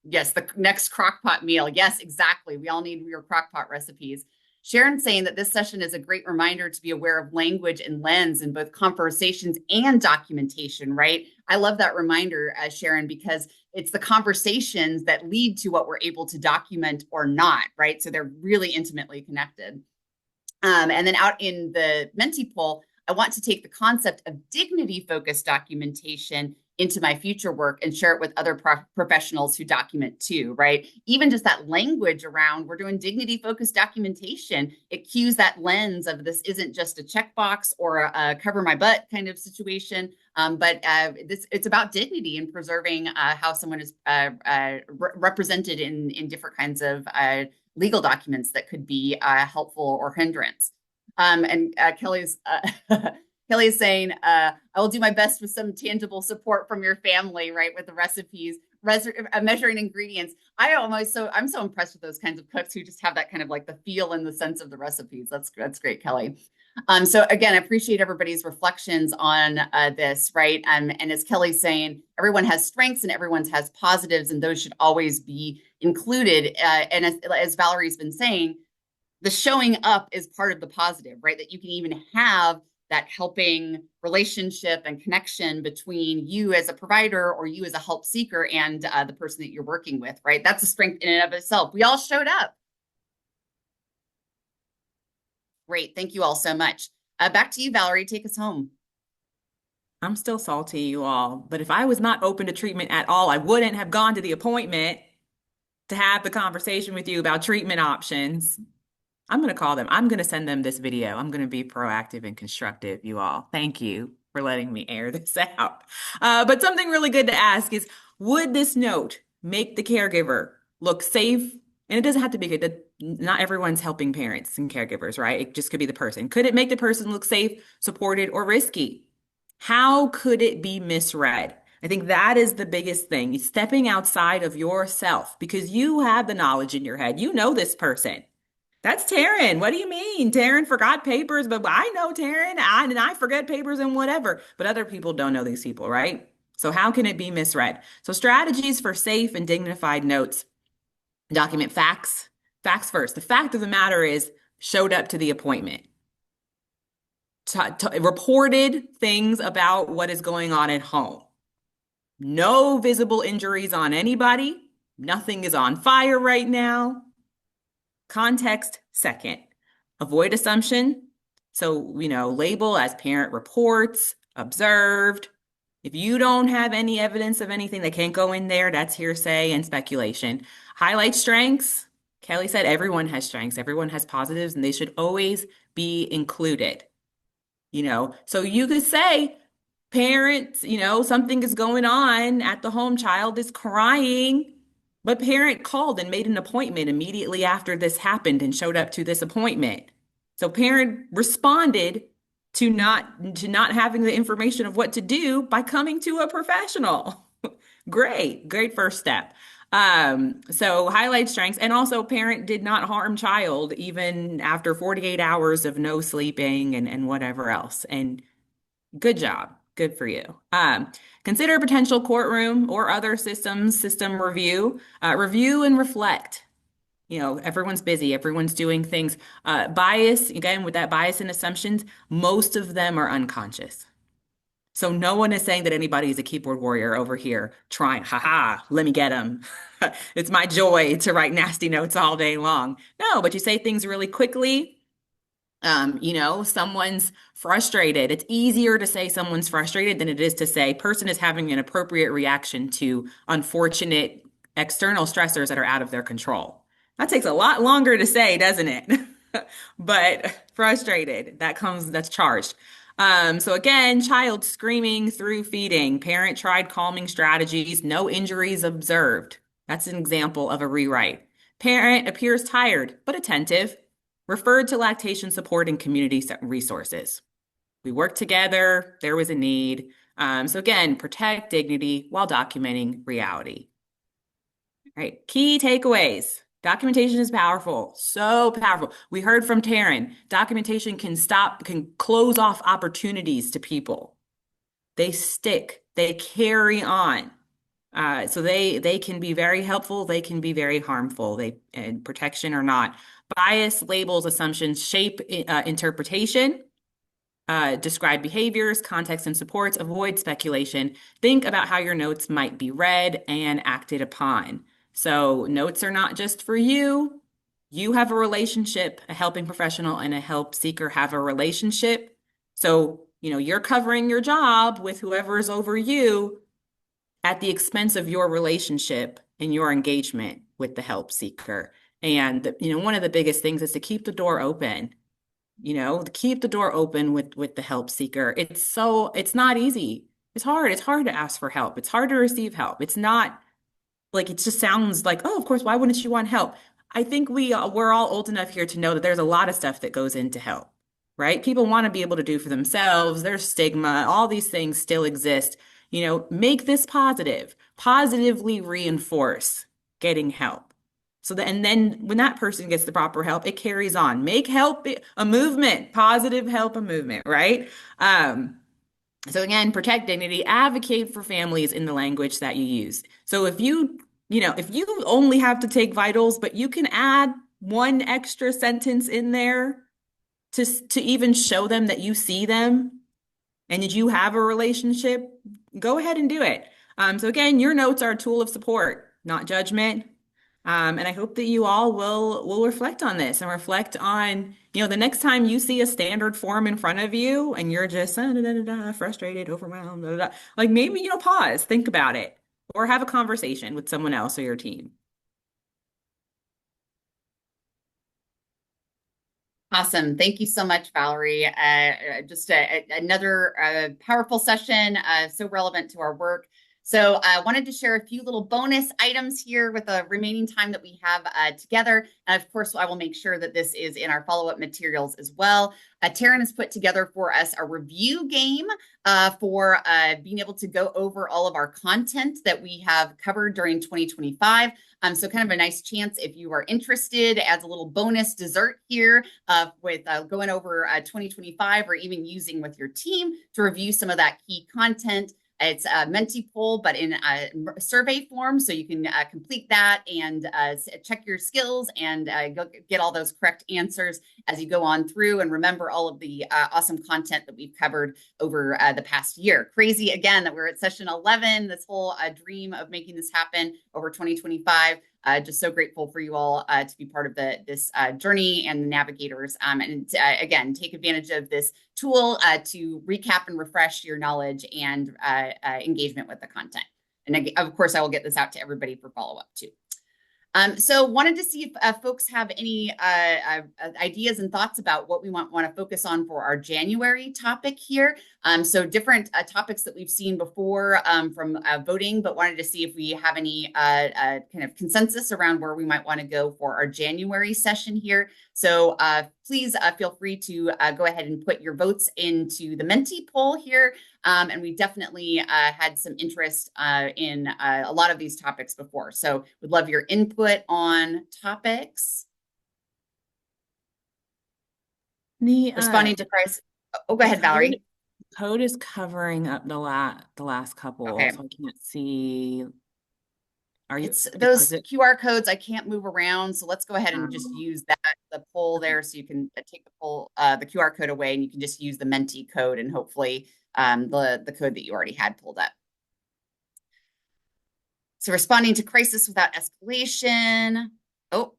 yes, the next crockpot meal. Yes, exactly. We all need your crockpot recipes. Sharon saying that this session is a great reminder to be aware of language and lens in both conversations and documentation, right? I love that reminder, Sharon, because it's the conversations that lead to what we're able to document or not, right? So they're really intimately connected. And then out in the Menti poll, I want to take the concept of dignity-focused documentation into my future work and share it with other professionals who document too, right? Even just that language around we're doing dignity-focused documentation, it cues that lens of this isn't just a checkbox or a cover my butt kind of situation, but it's about dignity and preserving how someone is represented in different kinds of legal documents that could be helpful or hindrance. And Kelly's Kelly's saying, I will do my best with some tangible support from your family, right? With the recipes, measuring ingredients. I'm so impressed with those kinds of cooks who just have that kind of like the feel and the sense of the recipes. That's great, Kelly. So again, I appreciate everybody's reflections on this, right? And as Kelly's saying, everyone has strengths and everyone has positives, and those should always be included. And as Valerie's been saying, the showing up is part of the positive, right? That you can even have that helping relationship and connection between you as a provider or you as a help seeker and the person that you're working with, right? That's a strength in and of itself. We all showed up. Great. Thank you all so much. Back to you, Valerie. Take us home. I'm still salty, you all, but if I was not open to treatment at all, I wouldn't have gone to the appointment to have the conversation with you about treatment options. I'm going to call them. I'm going to send them this video. I'm going to be proactive and constructive, you all. Thank you for letting me air this out. But something really good to ask is, would this note make the caregiver look safe? And it doesn't have to be good. Not everyone's helping parents and caregivers, right? It just could be the person. Could it make the person look safe, supported, or risky? How could it be misread? I think that is the biggest thing. Stepping outside of yourself because you have the knowledge in your head. You know this person. That's Taryn. What do you mean? Taryn forgot papers, but I know Taryn, and I forget papers and whatever. But other people don't know these people, right? So how can it be misread? So strategies for safe and dignified notes. Document facts. Facts first. The fact of the matter is showed up to the appointment. Reported things about what is going on at home. No visible injuries on anybody. Nothing is on fire right now. Context second. Avoid assumption. So, label as parent reports, observed. If you don't have any evidence of anything that can't go in there, that's hearsay and speculation. Highlight strengths. Kelly said everyone has strengths, everyone has positives, and they should always be included. So you could say, parents, something is going on at the home, child is crying, but parent called and made an appointment immediately after this happened and showed up to this appointment. So parent responded to not having the information of what to do by coming to a professional. Great first step. So highlight strengths, and also parent did not harm child even after 48 hours of no sleeping and whatever else. And good job. Good for you. Consider potential courtroom or other system review. Review and reflect. Everyone's busy, everyone's doing things. Bias, again, with that bias and assumptions, most of them are unconscious. So no one is saying that anybody is a keyboard warrior over here trying, let me get him. It's my joy to write nasty notes all day long. No, but you say things really quickly. Someone's frustrated. It's easier to say someone's frustrated than it is to say person is having an appropriate reaction to unfortunate external stressors that are out of their control. That takes a lot longer to say, doesn't it? But frustrated, that's charged. So again, child screaming through feeding. Parent tried calming strategies, no injuries observed. That's an example of a rewrite. Parent appears tired, but attentive. Referred to lactation support and community resources. We worked together. There was a need. So again, protect dignity while documenting reality. All right, key takeaways. Documentation is powerful, so powerful. We heard from Taryn, documentation can close off opportunities to people. They stick, they carry on. So they can be very helpful, they can be very harmful, and protection or not. Bias, labels, assumptions shape interpretation. Describe behaviors, context, and supports. Avoid speculation. Think about how your notes might be read and acted upon. So notes are not just for you. You have a relationship, a helping professional and a help seeker have a relationship. So, you're covering your job with whoever is over you at the expense of your relationship and your engagement with the help seeker. And, one of the biggest things is to keep the door open. Keep the door open with the help seeker. It's not easy. It's hard. It's hard to ask for help. It's hard to receive help. It's not like, it just sounds like, oh, of course, why wouldn't you want help? I think we're all old enough here to know that there's a lot of stuff that goes into help, right? People want to be able to do for themselves. There's stigma. All these things still exist. Make this positive, positively reinforce getting help. And then when that person gets the proper help, it carries on. Make help a movement, positive help a movement, right? So again, protect dignity, advocate for families in the language that you use. So if you only have to take vitals, but you can add one extra sentence in there to even show them that you see them and that you have a relationship, go ahead and do it. So again, your notes are a tool of support, not judgment. And I hope that you all will reflect on this and reflect on, the next time you see a standard form in front of you and you're just frustrated, overwhelmed, like maybe, pause, think about it, or have a conversation with someone else or your team. Awesome. Thank you so much, Valerie. Just another powerful session, so relevant to our work. So I wanted to share a few little bonus items here with the remaining time that we have together. And of course, I will make sure that this is in our follow-up materials as well. Taryn has put together for us a review game for being able to go over all of our content that we have covered during 2025. So kind of a nice chance if you are interested as a little bonus dessert here with going over 2025 or even using with your team to review some of that key content. It's a Menti poll, but in a survey form, so you can complete that and check your skills and go get all those correct answers as you go on through and remember all of the awesome content that we've covered over the past year. Crazy, again, that we're at session 11, this whole dream of making this happen over 2025. Just so grateful for you all to be part of this journey and the Navigators. Again, take advantage of this tool to recap and refresh your knowledge and engagement with the content. And of course, I will get this out to everybody for follow-up too. So wanted to see if folks have any ideas and thoughts about what we want to focus on for our January topic here. So different topics that we've seen before from voting, but wanted to see if we have any kind of consensus around where we might want to go for our January session here. So please feel free to go ahead and put your votes into the Menti poll here. And we definitely had some interest in a lot of these topics before. So would love your input on topics. Responding to crisis. Oh, go ahead, Valerie. Code is covering up the last couple, Okay. so I can't see. It's those QR codes I can't move around, so let's go ahead and just use the poll there, so you can take the poll, the QR code away, and you can just use the Menti code and hopefully the code that you already had pulled up. So responding to crisis without escalation. Oh,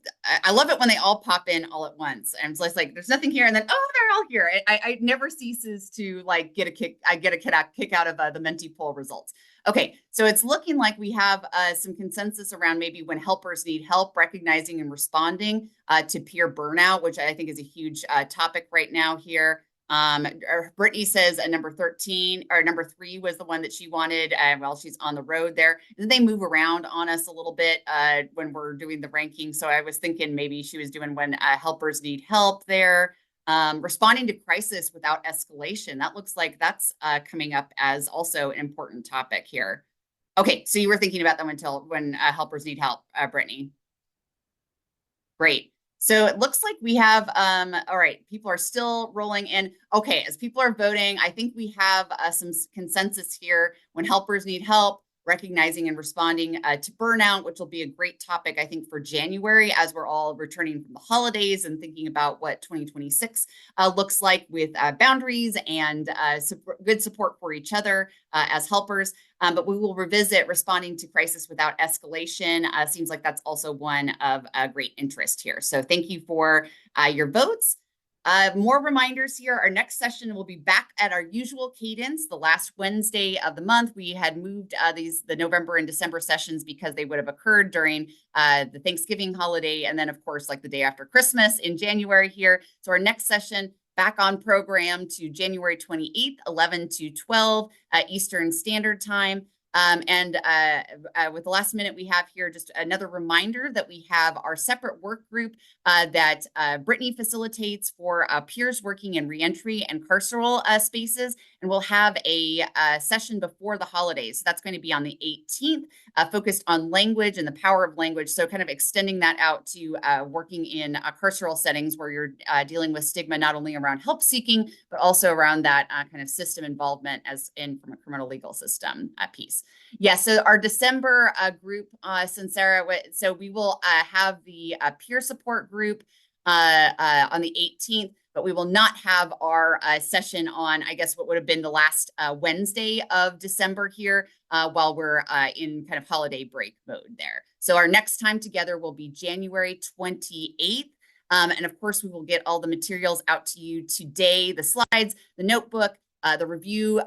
I love it when they all pop in all at once. And so it's like, there's nothing here. And then, oh, they're all here. I never ceases to like get a kick. I get a kick out of the Menti poll results. Okay, so it's looking like we have some consensus around maybe when helpers need help, recognizing and responding to peer burnout, which I think is a huge topic right now here. Brittany says number 13 or number 3 was the one that she wanted. Well, she's on the road there. And they move around on us a little bit when we're doing the ranking. So I was thinking maybe she was doing when helpers need help there. Responding to crisis without escalation. That looks like that's coming up as also an important topic here. Okay, so you were thinking about them until when helpers need help, Brittany. Great. So it looks like we have, all right, people are still rolling in. Okay, as people are voting, I think we have some consensus here. When helpers need help, recognizing and responding to burnout, which will be a great topic, I think, for January as we're all returning from the holidays and thinking about what 2026 looks like with boundaries and good support for each other as helpers. But we will revisit responding to crisis without escalation. Seems like that's also one of great interest here. So thank you for your votes. More reminders here. Our next session will be back at our usual cadence, the last Wednesday of the month. We had moved the November and December sessions because they would have occurred during the Thanksgiving holiday. And then, of course, like the day after Christmas in January here. So our next session back on program to January 28th, 11 to 12 Eastern Standard Time. With the last minute we have here, just another reminder that we have our separate work group that Brittany facilitates for peers working in reentry and carceral spaces. And we'll have a session before the holidays. So that's going to be on the 18th, focused on language and the power of language. So kind of extending that out to working in carceral settings where you're dealing with stigma, not only around help seeking, but also around that kind of system involvement as in from a criminal legal system piece. Yeah, so our December group, Sincera, so we will have the peer support group on the 18th, but we will not have our session on, I guess, what would have been the last Wednesday of December here while we're in kind of holiday break mode there. So our next time together will be January 28th. And of course, we will get all the materials out to you today, the slides, the notebook, the review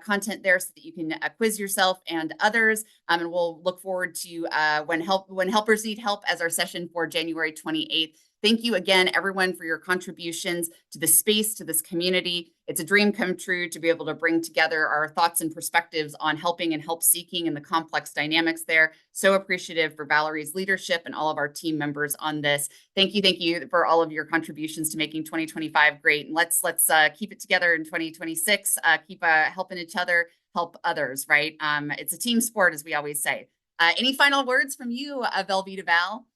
content there so that you can quiz yourself and others. And we'll look forward to when helpers need help as our session for January 28th. Thank you again, everyone, for your contributions to the space, to this community. It's a dream come true to be able to bring together our thoughts and perspectives on helping and help seeking and the complex dynamics there. So appreciative for Valerie's leadership and all of our team members on this. Thank you for all of your contributions to making 2025 great. And let's keep it together in 2026. Keep helping each other, help others, right? It's a team sport, as we always say. Any final words from you, Velveeta Val?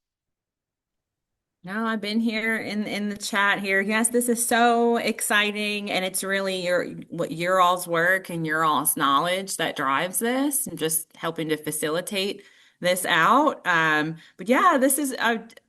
No, I've been here in the chat here. Yes, this is so exciting, and it's really your all's work and your all's knowledge that drives this, and just helping to facilitate this out. But yeah, this is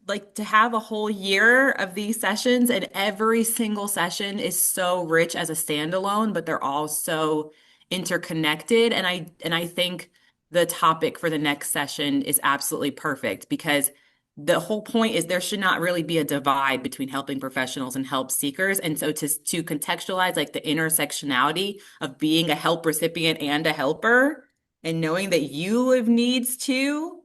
like to have a whole year of these sessions, and every single session is so rich as a standalone, but they're all so interconnected. And I think the topic for the next session is absolutely perfect because the whole point is there should not really be a divide between helping professionals and help seekers. And so to contextualize like the intersectionality of being a help recipient and a helper and knowing that you have needs too,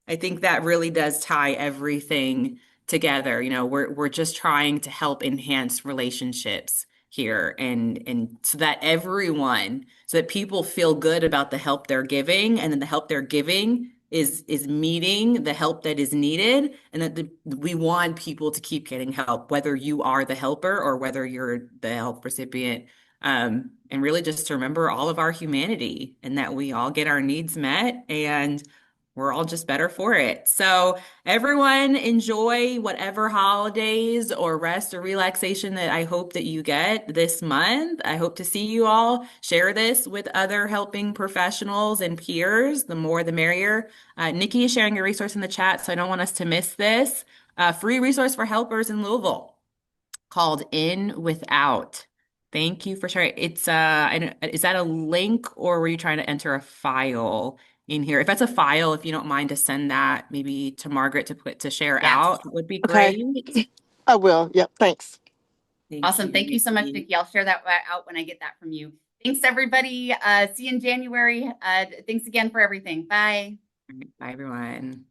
I think that really does tie everything together. You know, we're just trying to help enhance relationships here and so that so that people feel good about the help they're giving, and then the help they're giving is meeting the help that is needed, and that we want people to keep getting help, whether you are the helper or whether you're the help recipient. And really just to remember all of our humanity and that we all get our needs met and we're all just better for it. So everyone enjoy whatever holidays or rest or relaxation that I hope that you get this month. I hope to see you all. Share this with other helping professionals and peers. The more, the merrier. Nikki is sharing a resource in the chat, so I don't want us to miss this. Free resource for helpers in Louisville called In Without. Thank you for sharing. It's is that a link or were you trying to enter a file in here? If that's a file, if you don't mind to send that maybe to Margaret to share Yes. out, it would be Okay. great. I will. Yep. Thanks. Awesome. Thank you so much, Nikki. I'll share that out when I get that from you. Thanks, everybody. See you in January. Thanks again for everything. Bye. Bye, everyone.